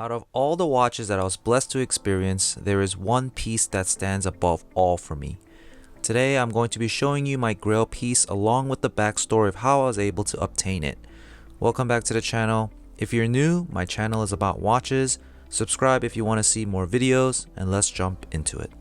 Out of all the watches that I was blessed to experience, there is one piece that stands above all for me. Today I'm going to be showing you my Grail piece along with the backstory of how I was able to obtain it. Welcome back to the channel. If you're new, my channel is about watches. Subscribe if you want to see more videos, and let's jump into it.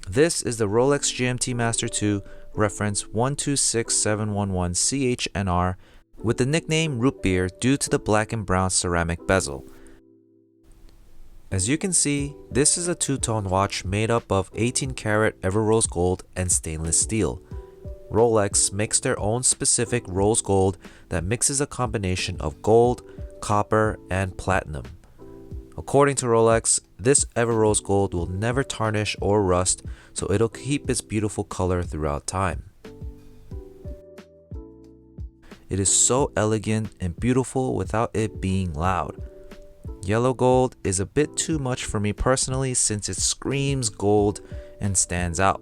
This is the Rolex GMT Master 2 reference 126711CHNR with the nickname Rootbeer due to the black and brown ceramic bezel. As you can see, this is a two-tone watch made up of 18 karat ever rose gold and stainless steel. Rolex makes their own specific rose gold that mixes a combination of gold, copper, and platinum. According to Rolex, this ever rose gold will never tarnish or rust, so it'll keep its beautiful color throughout time. It is so elegant and beautiful without it being loud. Yellow gold is a bit too much for me personally since it screams gold and stands out.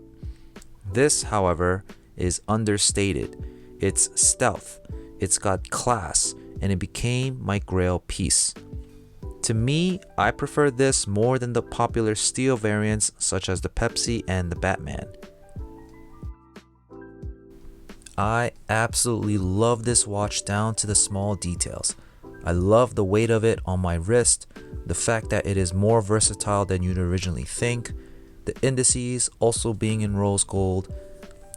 This, however, is understated. It's stealth, it's got class, and it became my Grail piece. To me, I prefer this more than the popular steel variants such as the Pepsi and the Batman. I absolutely love this watch down to the small details. I love the weight of it on my wrist, the fact that it is more versatile than you'd originally think, the indices also being in rose gold,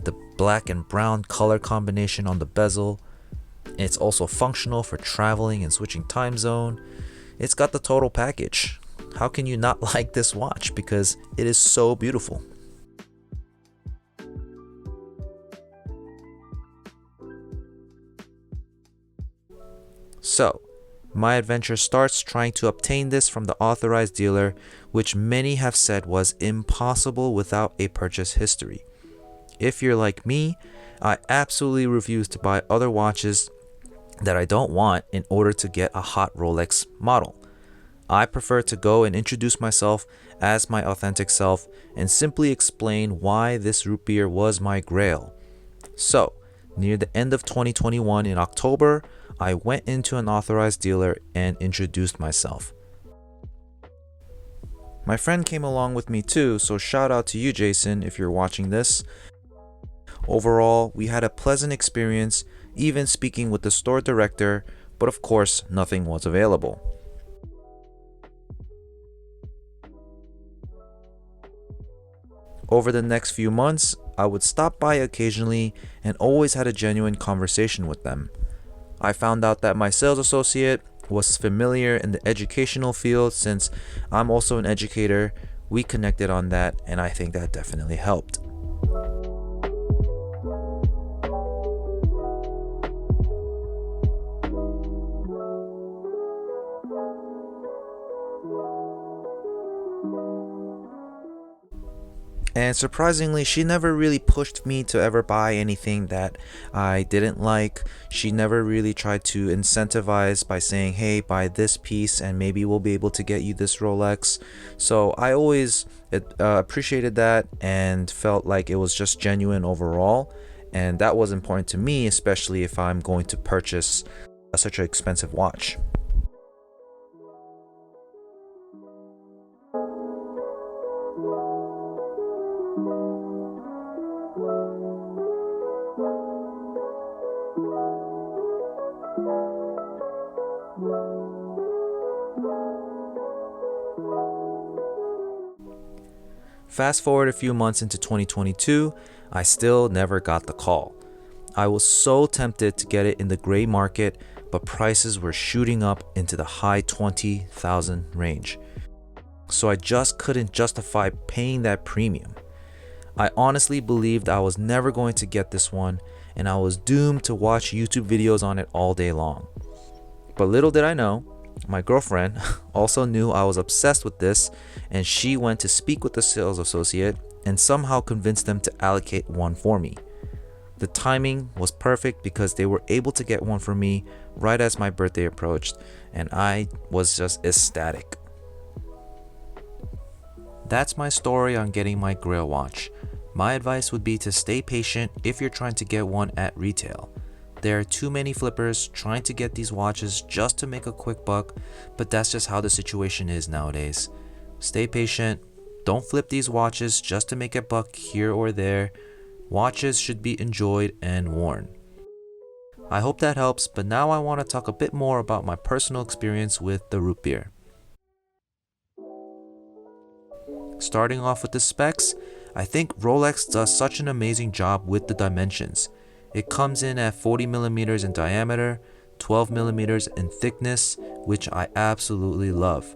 the black and brown color combination on the bezel. It's also functional for traveling and switching time zone. It's got the total package. How can you not like this watch? Because it is so beautiful. So, my adventure starts trying to obtain this from the authorized dealer, which many have said was impossible without a purchase history. If you're like me, I absolutely refuse to buy other watches that I don't want in order to get a hot Rolex model. I prefer to go and introduce myself as my authentic self and simply explain why this Rootbeer was my Grail. So, near the end of 2021 in October, I went into an authorized dealer and introduced myself. My friend came along with me too, so shout out to you, Jason, if you're watching this. Overall, we had a pleasant experience, even speaking with the store director, but of course, nothing was available. Over the next few months, I would stop by occasionally and always had a genuine conversation with them. I found out that my sales associate was familiar in the educational field since I'm also an educator. We connected on that, and I think that definitely helped. And surprisingly, she never really pushed me to ever buy anything that I didn't like. She never really tried to incentivize by saying, hey, buy this piece and maybe we'll be able to get you this Rolex. So I always appreciated that and felt like it was just genuine overall. And that was important to me, especially if I'm going to purchase such an expensive watch. Fast forward a few months into 2022, I still never got the call. I was so tempted to get it in the gray market, but prices were shooting up into the high 20,000 range. So I just couldn't justify paying that premium. I honestly believed I was never going to get this one, and I was doomed to watch YouTube videos on it all day long. But little did I know, my girlfriend also knew I was obsessed with this, and she went to speak with the sales associate and somehow convinced them to allocate one for me. The timing was perfect because they were able to get one for me right as my birthday approached, and I was just ecstatic. That's my story on getting my Grail watch. My advice would be to stay patient if you're trying to get one at retail. There are too many flippers trying to get these watches just to make a quick buck, but that's just how the situation is nowadays. Stay patient. Don't flip these watches just to make a buck here or there. Watches should be enjoyed and worn. I hope that helps, but now I want to talk a bit more about my personal experience with the Rootbeer. Starting off with the specs, I think Rolex does such an amazing job with the dimensions. It comes in at 40mm in diameter, 12mm in thickness, which I absolutely love.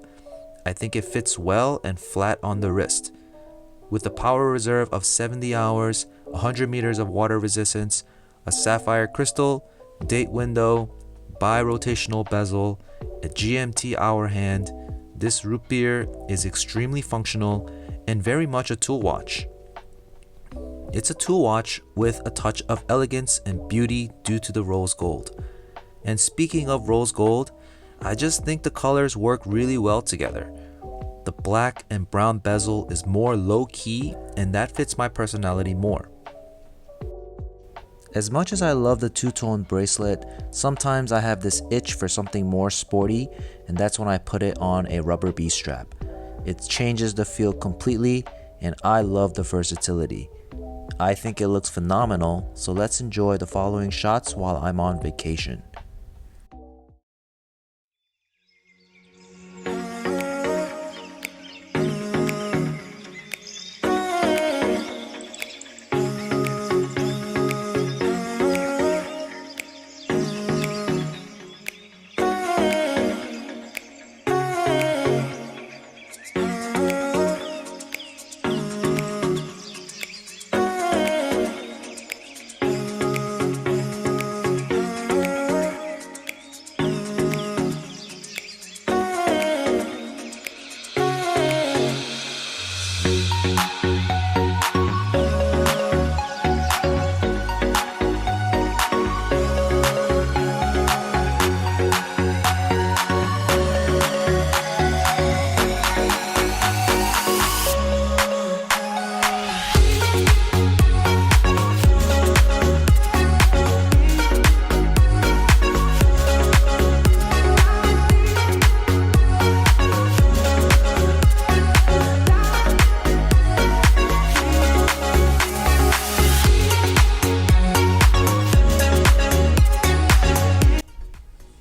I think it fits well and flat on the wrist. With a power reserve of 70 hours, 100 meters of water resistance, a sapphire crystal, date window, bi-rotational bezel, a GMT hour hand, this Rootbeer is extremely functional and very much a tool watch. It's a tool watch with a touch of elegance and beauty due to the rose gold. And speaking of rose gold, I just think the colors work really well together. The black and brown bezel is more low-key, and that fits my personality more. As much as I love the two-tone bracelet, sometimes I have this itch for something more sporty, and that's when I put it on a rubber B-strap. It changes the feel completely, and I love the versatility. I think it looks phenomenal, so let's enjoy the following shots while I'm on vacation.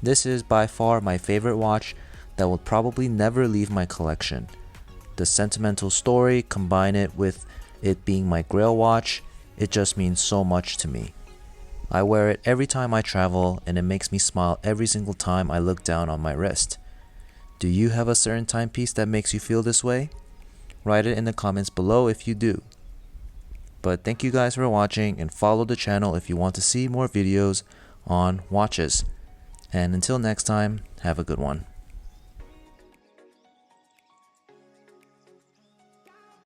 This is by far my favorite watch that will probably never leave my collection. The sentimental story, combine it with it being my Grail watch, it just means so much to me. I wear it every time I travel, and it makes me smile every single time I look down on my wrist. Do you have a certain timepiece that makes you feel this way? Write it in the comments below if you do. But thank you guys for watching, and follow the channel if you want to see more videos on watches. And until next time, have a good one.